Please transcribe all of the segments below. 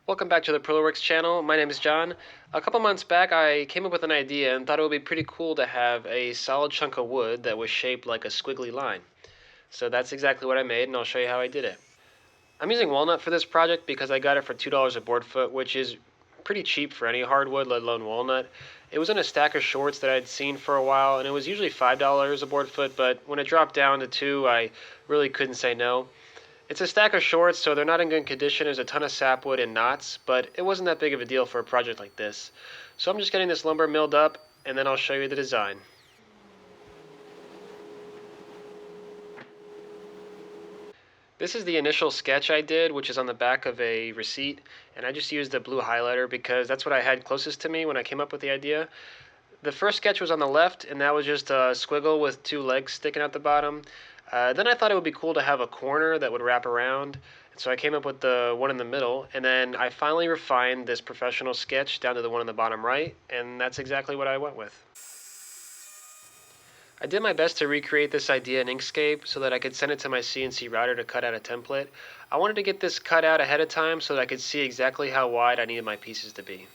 Welcome back to the Prolworks channel. My name is John. A couple months back, I came up with an idea and thought it would be pretty cool to have a solid chunk of wood that was shaped like a squiggly line. So that's exactly what I made, and I'll show you how I did it. I'm using walnut for this project because I got it for $2 a board foot, which is pretty cheap for any hardwood, let alone walnut. It was in a stack of shorts that I'd seen for a while, and it was usually $5 a board foot, but when it dropped down to 2, I really couldn't say no. It's a stack of shorts, so they're not in good condition. There's a ton of sapwood and knots, but it wasn't that big of a deal for a project like this. So I'm just getting this lumber milled up, and then I'll show you the design. This is the initial sketch I did, which is on the back of a receipt, and I just used a blue highlighter because that's what I had closest to me when I came up with the idea. The first sketch was on the left, and that was just a squiggle with two legs sticking out the bottom. Then I thought it would be cool to have a corner that would wrap around, so I came up with the one in the middle, and then I finally refined this professional sketch down to the one on the bottom right, and that's exactly what I went with. I did my best to recreate this idea in Inkscape so that I could send it to my CNC router to cut out a template. I wanted to get this cut out ahead of time so that I could see exactly how wide I needed my pieces to be.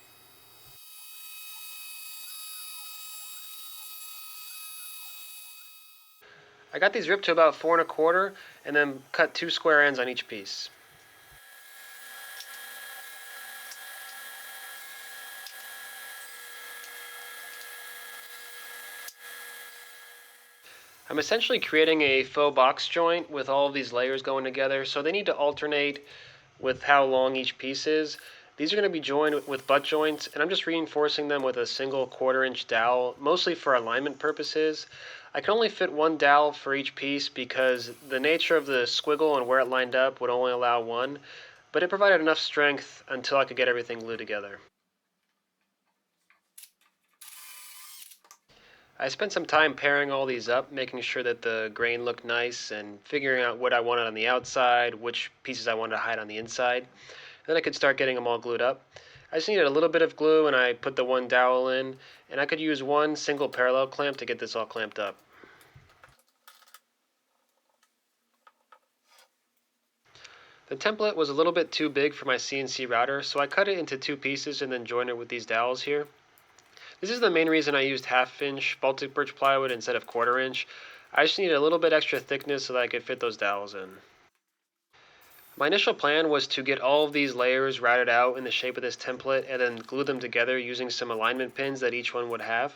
I got these ripped to about 4 1/4 and then cut 2 square ends on each piece. I'm essentially creating a faux box joint with all of these layers going together, so they need to alternate with how long each piece is. These are going to be joined with butt joints, and I'm just reinforcing them with a single 1/4 inch dowel, mostly for alignment purposes. I can only fit one dowel for each piece because the nature of the squiggle and where it lined up would only allow one, but it provided enough strength until I could get everything glued together. I spent some time pairing all these up, making sure that the grain looked nice and figuring out what I wanted on the outside, which pieces I wanted to hide on the inside. Then I could start getting them all glued up. I just needed a little bit of glue and I put the one dowel in, and I could use one single parallel clamp to get this all clamped up. The template was a little bit too big for my CNC router, so I cut it into 2 pieces and then joined it with these dowels here. This is the main reason I used 1/2 inch Baltic birch plywood instead of 1/4 inch. I just needed a little bit extra thickness so that I could fit those dowels in. My initial plan was to get all of these layers routed out in the shape of this template and then glue them together using some alignment pins that each one would have.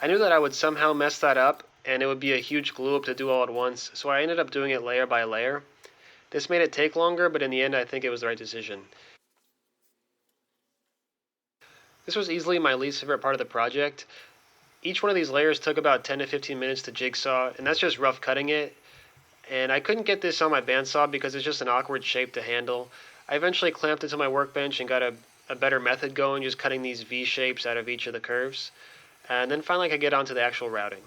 I knew that I would somehow mess that up and it would be a huge glue up to do all at once, so I ended up doing it layer by layer. This made it take longer, but in the end I think it was the right decision. This was easily my least favorite part of the project. Each one of these layers took about 10 to 15 minutes to jigsaw, and that's just rough cutting it. And I couldn't get this on my bandsaw because it's just an awkward shape to handle. I eventually clamped it to my workbench and got a better method going, just cutting these V shapes out of each of the curves. And then finally I could get onto the actual routing.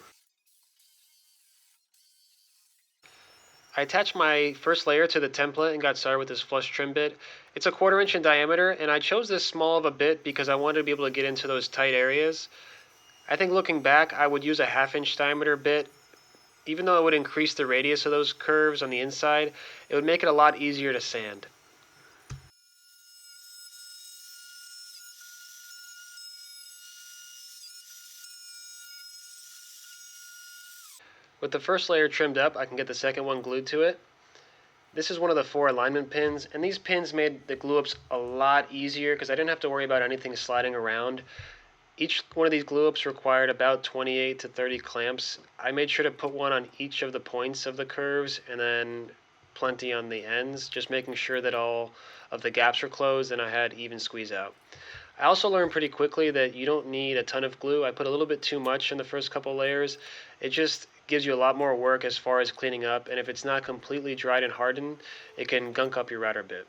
I attached my first layer to the template and got started with this flush trim bit. It's a 1/4 inch in diameter, and I chose this small of a bit because I wanted to be able to get into those tight areas. I think looking back, I would use a 1/2 inch diameter bit. Even though it would increase the radius of those curves on the inside, it would make it a lot easier to sand. With the first layer trimmed up, I can get the second one glued to it. This is one of the 4 alignment pins, and these pins made the glue ups a lot easier because I didn't have to worry about anything sliding around. Each one of these glue ups required about 28 to 30 clamps. I made sure to put one on each of the points of the curves and then plenty on the ends, just making sure that all of the gaps were closed and I had even squeeze out. I also learned pretty quickly that you don't need a ton of glue. I put a little bit too much in the first couple layers. It just gives you a lot more work as far as cleaning up, and if it's not completely dried and hardened, it can gunk up your router bit.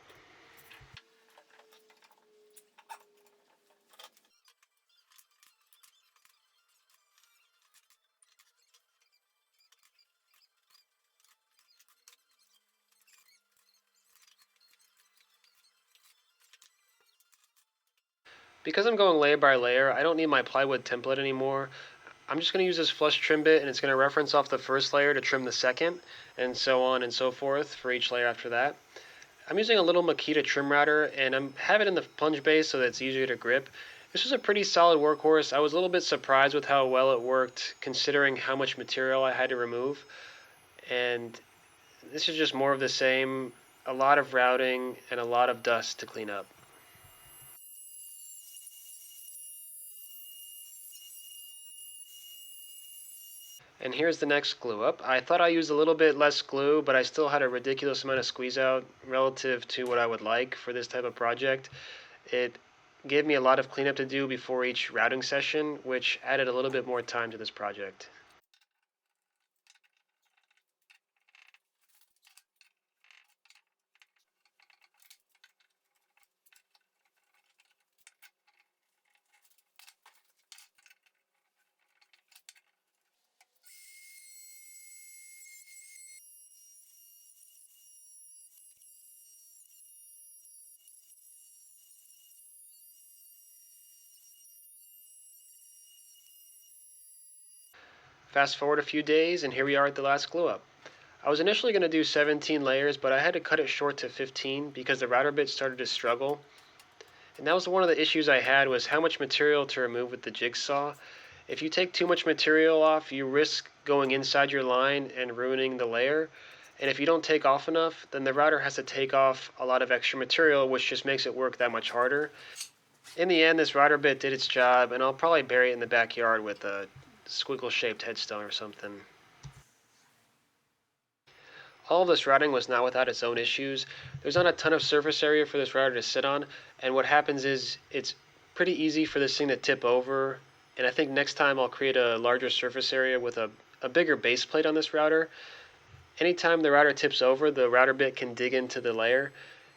Because I'm going layer by layer, I don't need my plywood template anymore. I'm just going to use this flush trim bit, and it's going to reference off the first layer to trim the second, and so on and so forth for each layer after that. I'm using a little Makita trim router, and I'm have it in the plunge base so that it's easier to grip. This was a pretty solid workhorse. I was a little bit surprised with how well it worked, considering how much material I had to remove. And this is just more of the same, a lot of routing and a lot of dust to clean up. And here's the next glue up. I thought I used a little bit less glue, but I still had a ridiculous amount of squeeze out relative to what I would like for this type of project. It gave me a lot of cleanup to do before each routing session, which added a little bit more time to this project. Fast forward a few days, and here we are at the last glue up. I was initially going to do 17 layers, but I had to cut it short to 15 because the router bit started to struggle. And that was one of the issues I had, was how much material to remove with the jigsaw. If you take too much material off, you risk going inside your line and ruining the layer. And if you don't take off enough, then the router has to take off a lot of extra material, which just makes it work that much harder. In the end, this router bit did its job, and I'll probably bury it in the backyard with a squiggle-shaped headstone or something. All of this routing was not without its own issues. There's not a ton of surface area for this router to sit on, and what happens is it's pretty easy for this thing to tip over, and I think next time I'll create a larger surface area with a bigger base plate on this router. Anytime the router tips over, the router bit can dig into the layer,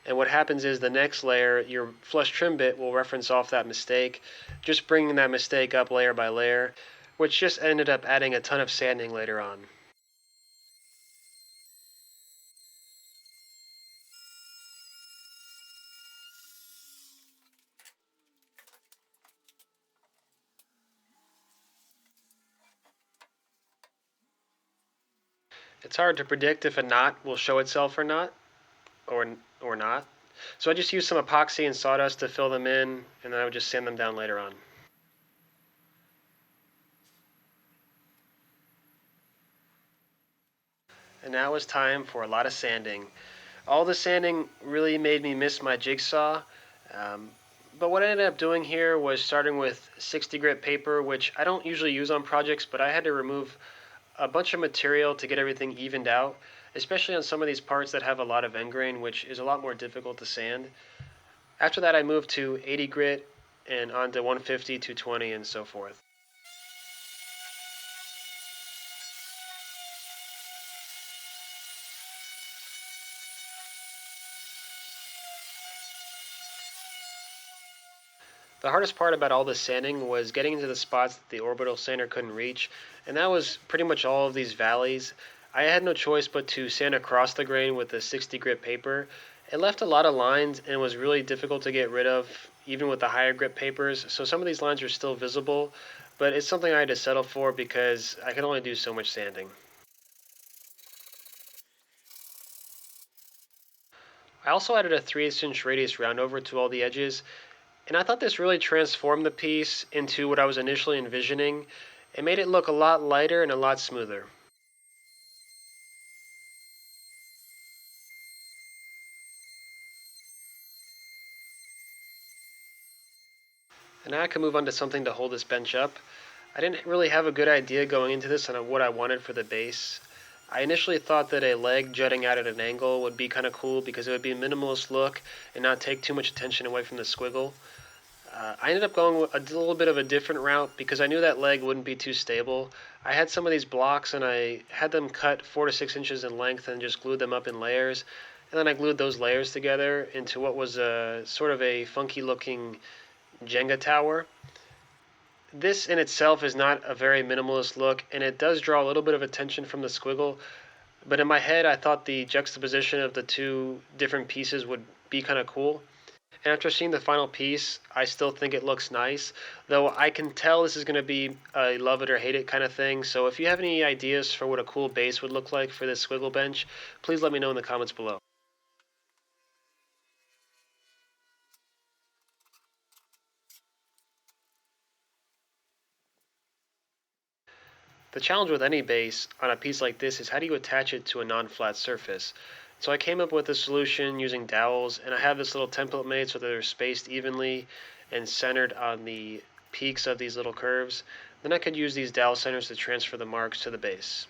and what happens is the next layer, your flush trim bit will reference off that mistake, just bringing that mistake up layer by layer, which just ended up adding a ton of sanding later on. It's hard to predict if a knot will show itself or not, or not. So I just used some epoxy and sawdust to fill them in, and then I would just sand them down later on. And now it's time for a lot of sanding. All the sanding really made me miss my jigsaw. Um, but what I ended up doing here was starting with 60 grit paper, which I don't usually use on projects, but I had to remove a bunch of material to get everything evened out, especially on some of these parts that have a lot of end grain, which is a lot more difficult to sand. After that, I moved to 80 grit and on to 150, 220, and so forth. The hardest part about all this sanding was getting into the spots that the orbital sander couldn't reach, and that was pretty much all of these valleys. I had no choice but to sand across the grain with the 60 grit paper. It left a lot of lines and was really difficult to get rid of, even with the higher grit papers, so some of these lines are still visible, but it's something I had to settle for because I could only do so much sanding. I also added a 3/8 inch radius roundover to all the edges, and I thought this really transformed the piece into what I was initially envisioning. It made it look a lot lighter and a lot smoother. And now I can move on to something to hold this bench up. I didn't really have a good idea going into this on what I wanted for the base. I initially thought that a leg jutting out at an angle would be kind of cool because it would be a minimalist look and not take too much attention away from the squiggle. I ended up going a little bit of a different route because I knew that leg wouldn't be too stable. I had some of these blocks and I had them cut 4 to 6 inches in length and just glued them up in layers. And then I glued those layers together into what was a sort of a funky looking Jenga tower. This in itself is not a very minimalist look, and it does draw a little bit of attention from the squiggle, but in my head I thought the juxtaposition of the two different pieces would be kind of cool. And after seeing the final piece, I still think it looks nice, though I can tell this is going to be a love it or hate it kind of thing. So if you have any ideas for what a cool base would look like for this squiggle bench, please let me know in the comments below. The challenge with any base on a piece like this is how do you attach it to a non-flat surface? So I came up with a solution using dowels, and I have this little template made so that they're spaced evenly and centered on the peaks of these little curves. Then I could use these dowel centers to transfer the marks to the base.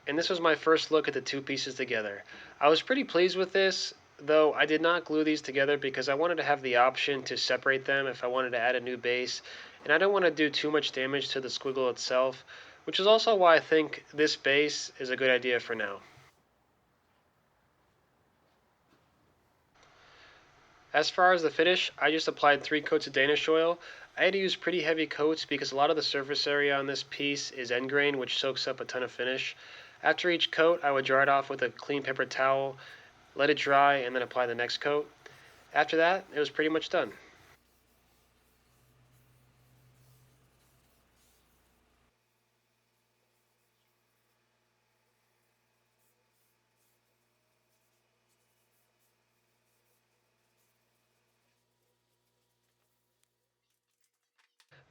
And this was my first look at the two pieces together. I was pretty pleased with this, though I did not glue these together because I wanted to have the option to separate them if I wanted to add a new base, and I don't want to do too much damage to the squiggle itself, which is also why I think this base is a good idea for now. As far as the finish, I just applied 3 coats of Danish oil. I had to use pretty heavy coats because a lot of the surface area on this piece is end grain, which soaks up a ton of finish. After each coat, I would dry it off with a clean paper towel, let it dry, and then apply the next coat. After that, it was pretty much done.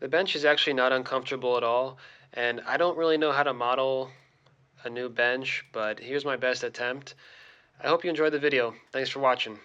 The bench is actually not uncomfortable at all, and I don't really know how to model a new bench, but here's my best attempt. I hope you enjoyed the video. Thanks for watching.